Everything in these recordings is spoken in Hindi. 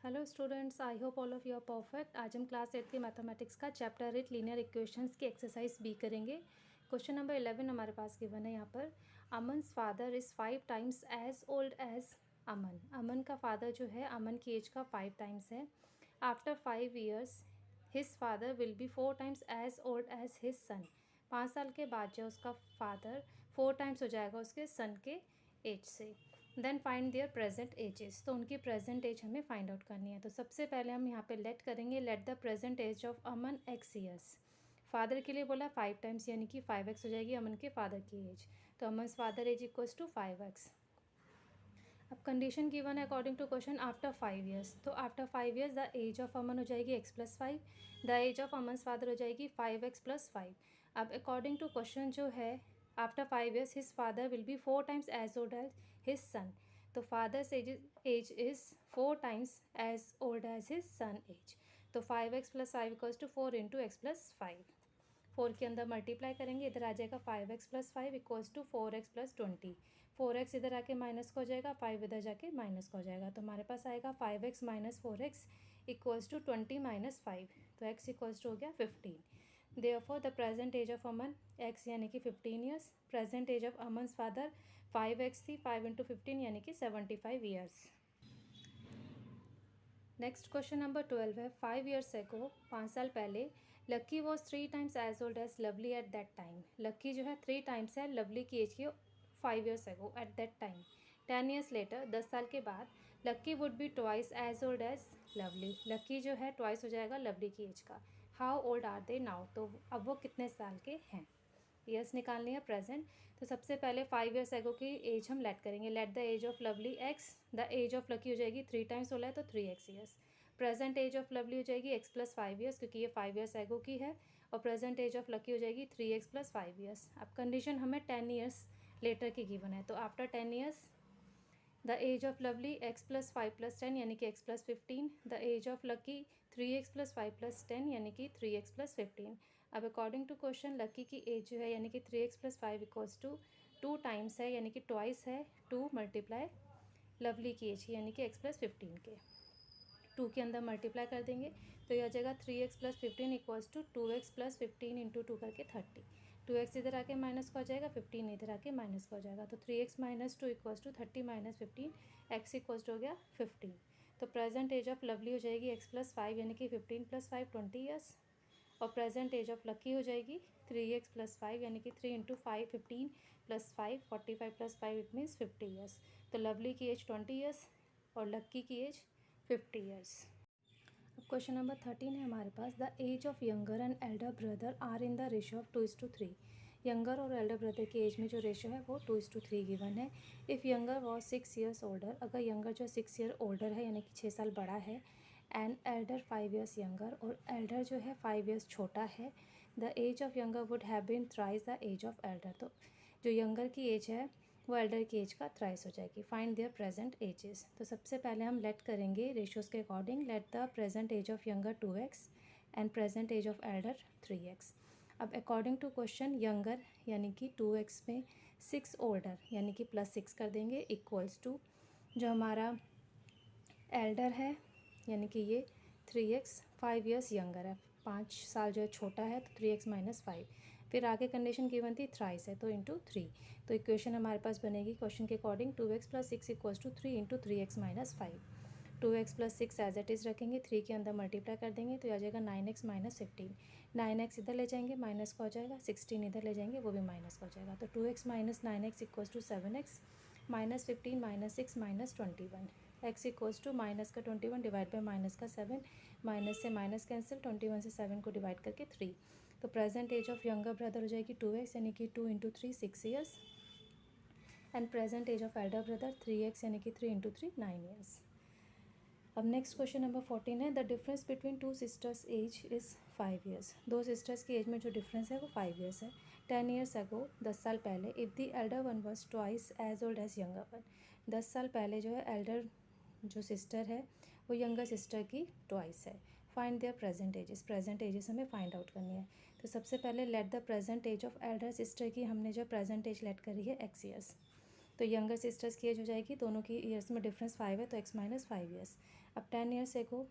Hello students, I hope all of you are perfect. आज हम क्लास 8 की मैथमेटिक्स का चैप्टर 8 लीनियर इक्वेशंस की एक्सरसाइज बी करेंगे। क्वेश्चन नंबर 11 हमारे पास गिवन है यहाँ पर। Aman's father is 5 times as old as Aman. Aman का फादर जो है अमन की एज का 5 टाइम्स है। After 5 years his father will be 4 times as old as his son. 5 साल के बाद जो उसका फादर 4 टाइम्स हो जाएगा उसके सन के एज से। Then find their present ages. तो उनकी प्रेजेंट एज हमें फाइंड आउट करनी है। तो सबसे पहले हम यहाँ पे लेट करेंगे, let the present age of Aman X years. Father के लिए बोला 5 टाइम्स यानी कि 5x हो जाएगी अमन के फादर की एज। तो Aman father age equals to 5x। अब कंडीशन गिवन है according to question after 5 years. तो after 5 years the age of Aman हो जाएगी x+5, the age of Aman father हो जाएगी 5x+5। अब अकॉर्डिंग टू क्वेश्चन जो है after 5 years his father will be 4 times as old as his son. तो father's age is 4 times as old as his sun as. तो 5x+5 equals to 4 into x+5। 4 के अंदर मल्टीप्लाई करेंगे, इधर आ जाएगा 5x+5 equals to 4x+20। 4x इधर आके माइनस का हो जाएगा, 5 इधर जाके माइनस का हो जाएगा। तो हमारे पास आएगा 5x minus 4x equals to 20 minus 5। तो x इक्वल्स टू हो गया 15। Therefore the present age of Aman x यानी कि 15 years. Present age of Aman's father 5x थी, 5 इंटू 15 यानी कि 75 ईयर्स। नेक्स्ट क्वेश्चन नंबर 12 है। 5 ईयर्स एगो, 5 साल पहले, Lucky was 3 times as old as Lovely at that time. Lucky जो है 3 टाइम्स है लवली की एज की 5 years ago at that time. 10 years later, 10 साल के बाद, Lucky would be twice as old as Lovely. Lucky जो है ट्वाइस हो जाएगा लवली की एज का। How old are they now. तो अब वो कितने साल के हैं। ईयर्स निकालनी है प्रेजेंट। तो सबसे पहले 5 ईयर्स एगो की एज हम लेट करेंगे। Let the age of Lovely X, the age of Lucky हो जाएगी 3 टाइम्स होला है तो 3x years. Present age of Lovely हो जाएगी x+5 ईयर्स क्योंकि ये 5 ईयर्स एगो की है। और प्रेजेंट एज ऑफ लकी हो जाएगी 3x+5 ईयर्स। अब कंडीशन हमें 10 ईयर्स लेटर की गिवन है। तो after 10 years the age of Lovely x+5+10 यानी कि x+15। The age of lucky 3x+5+10 यानी कि 3x+15। अब अकॉर्डिंग टू क्वेश्चन लकी की एज जो है यानी कि 3x+5 इक्वल्स टू 2 टाइम्स है यानी कि ट्वाइस है 2 मल्टीप्लाई लवली की एज यानी कि x+15 के। 2 के अंदर मल्टीप्लाई कर देंगे तो यह आ जाएगा 3x+15 equals to 2x+15 into 2 करके 30। 2x इधर आके माइनस का हो जाएगा, 15 इधर आके माइनस का हो जाएगा। तो 3x minus 2 equals to 30 minus 15, x equals to हो गया 15। तो प्रेजेंट एज ऑफ लवली हो जाएगी x+5 यानी कि 15+5 20 ईयर्स। और प्रेजेंट एज ऑफ लकी हो जाएगी 3x+5 यानी कि 3 into 5 15 plus 5 45+5 it means 50 years. तो लवली की एज 20 ईयर्स और लक्की की एज 50 ईयर्स। अब क्वेश्चन नंबर 13 है हमारे पास। The age of younger and elder brother are in the ratio of 2:3। Younger और एल्डर ब्रदर की एज में जो रेशियो है वो 2:3 गिवन है। If younger was 6 years older, अगर यंगर जो 6 ईयर ओल्डर है यानी कि 6 साल बड़ा है, एंड एल्डर 5 ईयर्स यंगर, और एल्डर जो है 5 ईयर्स छोटा है, the age of younger would have been thrice the age of elder. तो जो यंगर की एज है वो एल्डर की एज का थ्राइस हो जाएगी। Find their present ages. तो सबसे पहले हम लेट करेंगे रेशियोज़ के according. Let the present age of younger 2x and present age of elder 3x। अब अकॉर्डिंग टू क्वेश्चन यंगर यानी कि 2x में 6 ओल्डर यानी कि +6 कर देंगे इक्वल्स टू जो हमारा एल्डर है यानी कि ये 3x 5 ईयर्स यंगर है, 5 साल जो है छोटा है तो 3x माइनस 5। फिर आगे कंडीशन गिवन थी थ्राइस है तो इंटू 3। तो इक्वेशन हमारे पास बनेगी क्वेश्चन के according 2x+6 equals to 3 into 3x minus 5। 2x+6 as it is रखेंगे, 3 के अंदर मल्टीप्लाई कर देंगे तो आ जाएगा 9x माइनस 15। 9x इधर ले जाएंगे माइनस का हो जाएगा, 16 इधर ले जाएंगे वो भी माइनस का हो जाएगा। तो 2x minus 9x equals to 7x minus 15 minus 6 minus 21। x equals to minus का 21 डिवाइड बाई माइनस का 7, माइनस से माइनस कैंसिल, 21 से 7 को डिवाइड करके 3। तो present age of younger brother हो जाएगी 2x यानी कि 2 into 3 6 years, and present age of elder brother 3x यानी कि 3 इंटू 3 9 ईयर्स। अब नेक्स्ट क्वेश्चन नंबर 14 है। The difference between 2 sisters age is 5 years. 2 sisters की एज में जो डिफरेंस है वो 5 ईयर्स है। 10 ईयर्स अगो, 10 साल पहले, if the elder one was twice as old as younger one. 10 साल पहले जो है एल्डर जो सिस्टर है वो यंगर सिस्टर की ट्वाइस है। Find their present ages. Present ages हमें फाइंड आउट करनी है। तो सबसे पहले let the present age of elder sister की हमने जो प्रेजेंट एज लेट करी है x ईयर्स। तो यंगर सिस्टर्स की एज हो जाएगी, दोनों की ईयर्स में डिफरेंस 5 है तो x माइनस 5 ईयर्स। अब 10 years ago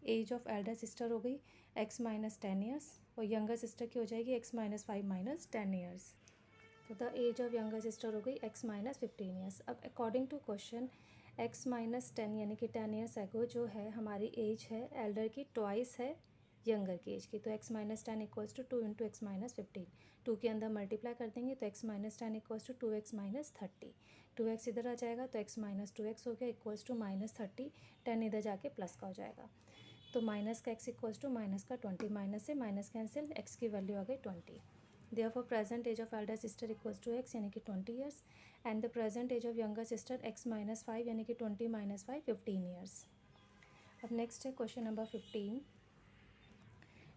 as of elder sister हो गई x माइनस 10 ईयर्स, और यंगर सिस्टर की हो जाएगी x माइनस 5 माइनस 10 ईयर्स। तो the age of younger sister हो गई x माइनस 15 ईयर्स। अब according to question x minus 10 यानी कि 10 ईयर्स एगो जो है हमारी एज है एल्डर की ट्वाइस है यंगर की एज की, तो x minus 10 equals to 2 into x minus 15, 2 के अंदर मल्टीप्लाई कर देंगे तो x minus 10 equals to 2x minus 30, 2x इधर आ जाएगा तो x माइनस 2x हो गया इक्वल्स टू माइनस 30, 10 इधर जाके प्लस का हो जाएगा, तो माइनस का x इक्वल्स टू माइनस का 20, माइनस से माइनस कैंसिल, x की वैल्यू आ गई 20। Therefore present age of elder sister equals to x यानी कि 20 years and the present age of younger sister x minus 5 यानी कि 20 minus 5 15 years। अब नेक्स्ट है question number 15।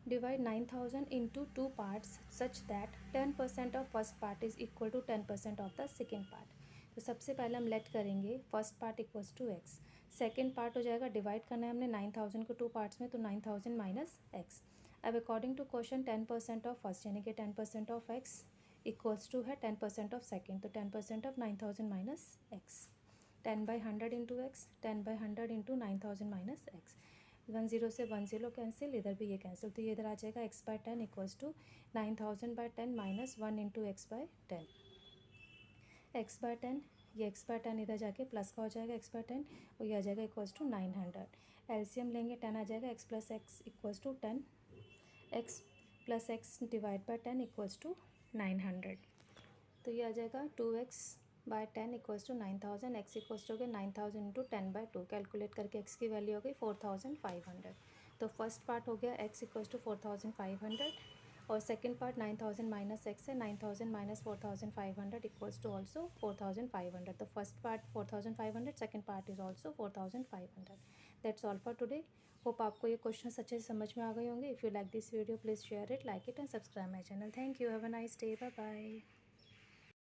Divide 9000 into two parts such that 10% of first part is equal to 10% of the second part. तो सबसे पहले हम लेट करेंगे first part equals to x, second part हो जाएगा डिवाइड करना है हमने 9000 को टू पार्ट्स में, तो 9000 माइनस एक्स। अब according to question 10% of first यानी कि 10% ऑफ एक्स इक्वल्स टू है 10% ऑफ सेकेंड, तो 10% of 9000 minus x, 10/100 into x, 10/100 into 9000 minus x, 10 से 10 कैंसिल, इधर भी ये कैंसिल, तो ये इधर आ जाएगा x/10 equals to 9000/10 minus 1 into x/10, x/10 ये x/10 इधर जाके प्लस का हो जाएगा x/10, और ये आ जाएगा इक्वल्स टू 900। एलसीएम लेंगे 10 आ जाएगा x plus x equals to 10, x plus x divide by 10 equals to 900, तो ये आ जाएगा 2x/10 equals to 9000, x equals to हो गया 9000 इंटू 10/2, कैलकुलेट करके एक्स की वैल्यू हो गई 4500। तो फर्स्ट पार्ट हो गया x इक्वल्स टू 4500 और सेकंड पार्ट 9000 माइनस एक्स है, 9000 माइनस 4500 इक्वल्स टू ऑल्सो 4500। तो first part 4500, second part is also 4500। That's all for today. Hope आपको ये क्वेश्चन अच्छे से समझ में आ गए होंगे। If you like this video please share it, like it and subscribe my channel. Thank you, have a nice day, bye bye.